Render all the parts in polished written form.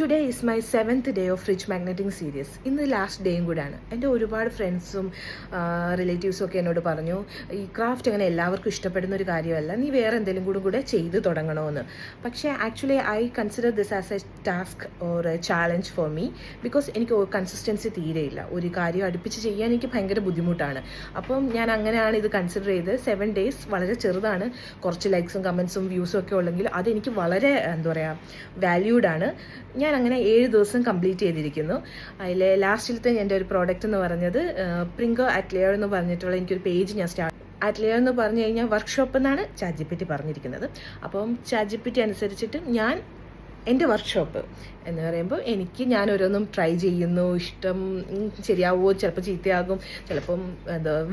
Today is my 7th day of fridge magneting series. ഇന്ന് last ഡേയും കൂടെയാണ്. എൻ്റെ ഒരുപാട് ഫ്രണ്ട്സും റിലേറ്റീവ്സും ഒക്കെ എന്നോട് പറഞ്ഞു, ഈ ക്രാഫ്റ്റ് അങ്ങനെ എല്ലാവർക്കും ഇഷ്ടപ്പെടുന്ന ഒരു കാര്യമല്ല, നീ വേറെ എന്തെങ്കിലും കൂടെ ചെയ്ത് തുടങ്ങണമെന്ന്. പക്ഷേ actually I consider this as A task or A challenge for me, because എനിക്ക് കൺസിസ്റ്റൻസി തീരെയില്ല. ഒരു കാര്യം അടുപ്പിച്ച് ചെയ്യാൻ എനിക്ക് ഭയങ്കര ബുദ്ധിമുട്ടാണ്. അപ്പം ഞാൻ അങ്ങനെയാണ് ഇത് കൺസിഡർ ചെയ്ത് 7 days വളരെ ചെറുതാണ്. കുറച്ച് ലൈക്സും കമൻസും വ്യൂസും ഒക്കെ ഉള്ളെങ്കിൽ അതെനിക്ക് വളരെ വാല്യൂഡാണ്. ഞാൻ അങ്ങനെ 7 ദിവസം കംപ്ലീറ്റ് ചെയ്തിരിക്കുന്നു. അതിൽ ലാസ്റ്റിലത്തെ എൻ്റെ ഒരു പ്രോഡക്റ്റ് എന്ന് പറഞ്ഞത് പ്രിങ്കോ അറ്റ്ലിയർ എന്ന് പറഞ്ഞിട്ടുള്ള എനിക്കൊരു പേജ് ഞാൻ അറ്റ്ലിയർ എന്ന് പറഞ്ഞു കഴിഞ്ഞാൽ വർക്ക്ഷോപ്പ് എന്നാണ് ChatGPT പറഞ്ഞിരിക്കുന്നത്. അപ്പം ChatGPT അനുസരിച്ചിട്ട് ഞാൻ എൻ്റെ വർക്ക്ഷോപ്പ് എന്ന് പറയുമ്പോൾ ഞാൻ ഓരോന്നും ട്രൈ ചെയ്യുന്നു. ഇഷ്ടം ശരിയാവുമോ, ചിലപ്പോൾ ചീത്തയാകും, ചിലപ്പം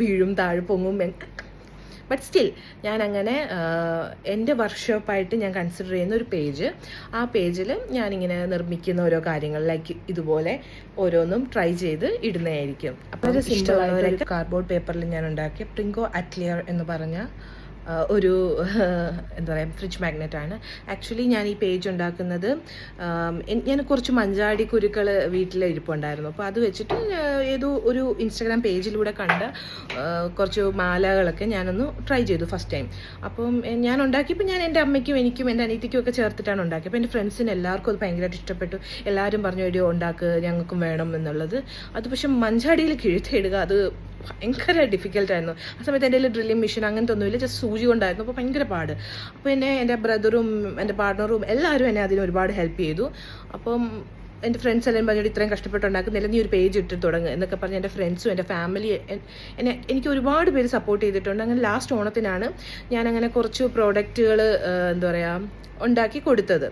വീഴും, താഴെ പൊങ്ങും. ബട്ട് സ്റ്റിൽ ഞാൻ അങ്ങനെ എൻ്റെ വർക്ക്ഷോപ്പായിട്ട് ഞാൻ കൺസിഡർ ചെയ്യുന്ന ഒരു പേജ്, ആ പേജിൽ ഞാനിങ്ങനെ നിർമ്മിക്കുന്ന ഓരോ കാര്യങ്ങൾ ലൈക്ക് ഇതുപോലെ ഓരോന്നും ട്രൈ ചെയ്ത് ഇടുന്നതായിരിക്കും. അപ്പോൾ ഒരു സിമ്പിളായിട്ട് കാർഡ്ബോർഡ് പേപ്പറിൽ ഞാൻ ഉണ്ടാക്കിയ പ്രിങ്കോ അറ്റ്ലിയർ എന്ന് പറഞ്ഞ ഒരു എന്താ പറയുക ഫ്രിഡ്ജ് മാഗ്നറ്റാണ്. ആക്ച്വലി ഞാൻ ഈ പേജ് ഉണ്ടാക്കുന്നത്, ഞാൻ കുറച്ച് മഞ്ചാടി കുരുക്കൾ വീട്ടിൽ ഇരിപ്പുണ്ടായിരുന്നു. അപ്പോൾ അത് വെച്ചിട്ട് ഏതോ ഒരു ഇൻസ്റ്റാഗ്രാം പേജിലൂടെ കണ്ട കുറച്ച് മാലകളൊക്കെ ഞാനൊന്ന് ട്രൈ ചെയ്തു ഫസ്റ്റ് ടൈം. അപ്പം ഞാൻ ഉണ്ടാക്കിയപ്പോൾ ഞാൻ എൻ്റെ അമ്മയ്ക്കും എനിക്കും എൻ്റെ അനിയത്തിക്കും ഒക്കെ ചേർത്തിട്ടാണ് ഉണ്ടാക്കിയത്. അപ്പോൾ എൻ്റെ ഫ്രണ്ട്സിന് എല്ലാവർക്കും അത് ഭയങ്കരമായിട്ട് ഇഷ്ടപ്പെട്ടു. എല്ലാവരും പറഞ്ഞു, എടിയോ ഉണ്ടാക്ക്, ഞങ്ങൾക്കും വേണം എന്നുള്ളത്. അത് പക്ഷെ മഞ്ചാടിയിൽ കിഴുത്തിടുക അത് ഭയങ്കര ഡിഫിക്കൽട്ടായിരുന്നു. ആ സമയത്ത് എൻ്റെ കയ്യിൽ ഡ്രില്ലിംഗ് മെഷീൻ അങ്ങനത്തെ ഒന്നുമില്ല, ജസ്റ്റ് സൂചി കൊണ്ടായിരുന്നു. അപ്പോൾ ഭയങ്കര പാട്. അപ്പോൾ എൻ്റെ ബ്രദറും എൻ്റെ പാർട്ണറും എല്ലാവരും എന്നെ അതിന് ഒരുപാട് ഹെൽപ്പ് ചെയ്തു. അപ്പം എൻ്റെ ഫ്രണ്ട്സ് എല്ലാം പറഞ്ഞിട്ട് ഇത്രയും കഷ്ടപ്പെട്ടുണ്ടാക്കുന്നില്ല, നീ ഒരു പേജ് ഇട്ട് തുടങ്ങുക എന്നൊക്കെ പറഞ്ഞ് എൻ്റെ ഫ്രണ്ട്സും എൻ്റെ ഫാമിലി എനിക്ക് ഒരുപാട് പേര് സപ്പോർട്ട് ചെയ്തിട്ടുണ്ട്. അങ്ങനെ ലാസ്റ്റ് ഓണത്തിനാണ് ഞാനങ്ങനെ കുറച്ച് പ്രോഡക്റ്റുകൾ ഉണ്ടാക്കി കൊടുത്തത്.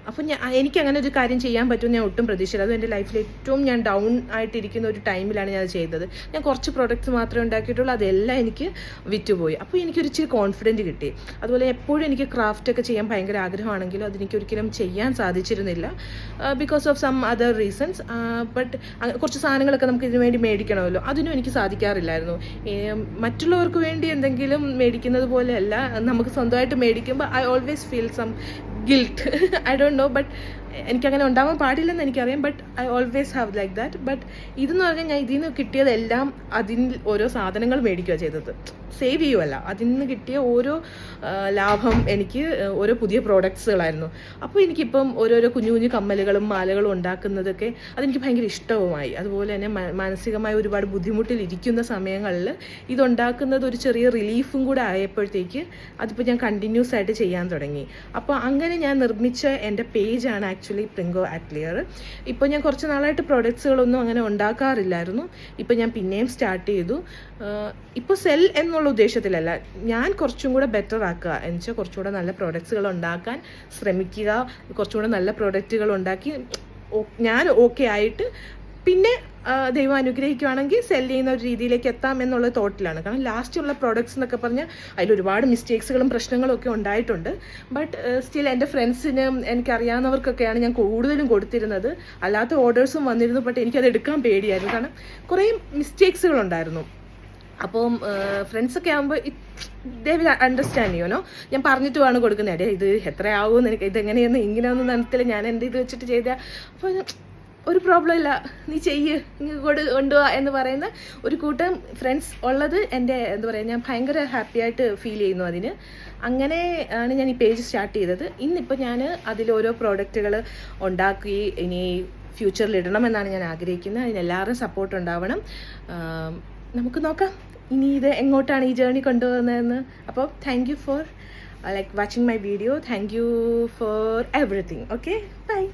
അപ്പോൾ എനിക്കങ്ങനെ ഒരു കാര്യം ചെയ്യാൻ പറ്റുമെന്ന് ഞാൻ ഒട്ടും പ്രതീക്ഷിച്ചില്ല. അതും എൻ്റെ ലൈഫിൽ ഏറ്റവും ഞാൻ ഡൗൺ ആയിട്ടിരിക്കുന്ന ഒരു ടൈമിലാണ് ഞാൻ ചെയ്തത്. ഞാൻ കുറച്ച് പ്രോഡക്റ്റ്സ് മാത്രമേ ഉണ്ടാക്കിയിട്ടുള്ളൂ, അതെല്ലാം എനിക്ക് വിറ്റുപോയി. അപ്പോൾ എനിക്കൊരു ഇച്ചിരി കോൺഫിഡൻറ്റ് കിട്ടി. അതുപോലെ എപ്പോഴും എനിക്ക് ക്രാഫ്റ്റൊക്കെ ചെയ്യാൻ ഭയങ്കര ആഗ്രഹമാണെങ്കിലും അതെനിക്കൊരിക്കലും ചെയ്യാൻ സാധിച്ചിരുന്നില്ല, because of some other reasons. But കുറച്ച് സാധനങ്ങളൊക്കെ നമുക്ക് ഇതിനു വേണ്ടി മേടിക്കണമല്ലോ, അതിനും എനിക്ക് സാധിക്കാറില്ലായിരുന്നു. മറ്റുള്ളവർക്ക് വേണ്ടി എന്തെങ്കിലും മേടിക്കുന്നത് പോലെയല്ല, നമുക്ക് സ്വന്തമായിട്ട് മേടിക്കുമ്പോൾ I always feel some guilt. I don't know, but എനിക്കങ്ങനെ ഉണ്ടാവാൻ പാടില്ലെന്ന് എനിക്കറിയാം. But I always have like that. But ഇതെന്ന് പറഞ്ഞാൽ ഞാൻ ഇതിൽ നിന്ന് കിട്ടിയതെല്ലാം അതിൽ ഓരോ സാധനങ്ങൾ മേടിക്കുകയാണ് ചെയ്തത്, സേവ് ചെയ്യുമല്ല. അതിൽ നിന്ന് കിട്ടിയ ഓരോ ലാഭം എനിക്ക് ഓരോ പുതിയ പ്രോഡക്ട്സുകളായിരുന്നു. അപ്പോൾ എനിക്കിപ്പം ഓരോരോ കുഞ്ഞു കുഞ്ഞു കമ്മലുകളും മാലകളും ഉണ്ടാക്കുന്നതൊക്കെ അതെനിക്ക് ഭയങ്കര ഇഷ്ടവുമായി. അതുപോലെ തന്നെ മാനസികമായി ഒരുപാട് ബുദ്ധിമുട്ടിലിരിക്കുന്ന സമയങ്ങളിൽ ഇതുണ്ടാക്കുന്നത് ഒരു ചെറിയ റിലീഫും കൂടെ ആയപ്പോഴത്തേക്ക് അതിപ്പോൾ ഞാൻ കണ്ടിന്യൂസ് ആയിട്ട് ചെയ്യാൻ തുടങ്ങി. അപ്പോൾ അങ്ങനെ ഞാൻ നിർമ്മിച്ച എൻ്റെ പേജാണ് ആക്ച്വലി പ്രിങ്കോ അറ്റ്ലിയർ. ഇപ്പോൾ ഞാൻ കുറച്ച് നാളായിട്ട് പ്രോഡക്ട്സുകളൊന്നും അങ്ങനെ ഉണ്ടാക്കാറില്ലായിരുന്നു. ഇപ്പോൾ ഞാൻ പിന്നെയും സ്റ്റാർട്ട് ചെയ്തു. ഇപ്പോൾ സെൽ എന്നുള്ള ഉദ്ദേശത്തിലല്ല, ഞാൻ കുറച്ചും കൂടെ ബെറ്റർ ആക്കുക എന്ന് വെച്ചാൽ കുറച്ചുകൂടെ നല്ല പ്രോഡക്ട്സുകൾ ഉണ്ടാക്കാൻ ശ്രമിക്കുക. കുറച്ചുകൂടെ നല്ല പ്രോഡക്റ്റുകൾ ഉണ്ടാക്കി ഞാൻ ഓക്കെ ആയിട്ട് പിന്നെ ദൈവം അനുഗ്രഹിക്കുകയാണെങ്കിൽ സെൽ ചെയ്യുന്ന ഒരു രീതിയിലേക്ക് എത്താം എന്നുള്ള തോട്ടിലാണ്. കാരണം ലാസ്റ്റുള്ള പ്രോഡക്ട്സ് എന്നൊക്കെ പറഞ്ഞാൽ അതിൽ ഒരുപാട് മിസ്റ്റേക്സുകളും പ്രശ്നങ്ങളും ഒക്കെ ഉണ്ടായിട്ടുണ്ട്. ബട്ട് സ്റ്റിൽ എൻ്റെ ഫ്രണ്ട്സിന് എനിക്കറിയാവുന്നവർക്കൊക്കെയാണ് ഞാൻ കൂടുതലും കൊടുത്തിരുന്നത്. അല്ലാത്ത ഓർഡേഴ്സും വന്നിരുന്നു, ബട്ട് എനിക്കത് എടുക്കാൻ പേടിയായിരുന്നു, കാരണം കുറേ മിസ്റ്റേക്സുകളുണ്ടായിരുന്നു. അപ്പം ഫ്രണ്ട്സൊക്കെ ആകുമ്പോൾ ദേ വിൽ അണ്ടർസ്റ്റാൻഡ് യുനോ. ഞാൻ പറഞ്ഞിട്ട് വേണം കൊടുക്കുന്നത്, ഇത് എത്രയാവുമെന്ന് എനിക്ക്, ഇതെങ്ങനെയൊന്നും ഇങ്ങനെയൊന്നും നടത്തില്ല, ഞാൻ എൻ്റെ ഇത് വെച്ചിട്ട് ചെയ്താൽ അപ്പോൾ ഒരു പ്രോബ്ലം ഇല്ല, നീ ചെയ്യ്, നീ കൊണ്ടുപോവാ എന്ന് പറയുന്ന ഒരു കൂട്ടം ഫ്രണ്ട്സ് ഉള്ളത് എൻ്റെ ഞാൻ ഭയങ്കര ഹാപ്പി ആയിട്ട് ഫീൽ ചെയ്യുന്നു അതിന്. അങ്ങനെ ആണ് ഞാൻ ഈ പേജ് സ്റ്റാർട്ട് ചെയ്തത്. ഇന്നിപ്പോൾ ഞാൻ അതിലോരോ പ്രോഡക്റ്റുകൾ ഉണ്ടാക്കി ഇനി ഫ്യൂച്ചറിൽ ഇടണമെന്നാണ് ഞാൻ ആഗ്രഹിക്കുന്നത്. അതിന് എല്ലാവരും സപ്പോർട്ട് ഉണ്ടാവണം. നമുക്ക് നോക്കാം ഇനി ഇത് എങ്ങോട്ടാണ് ഈ ജേർണി കൊണ്ടുപോകുന്നതെന്ന്. അപ്പോൾ thank you for watching my video. Thank you for everything. Okay, by.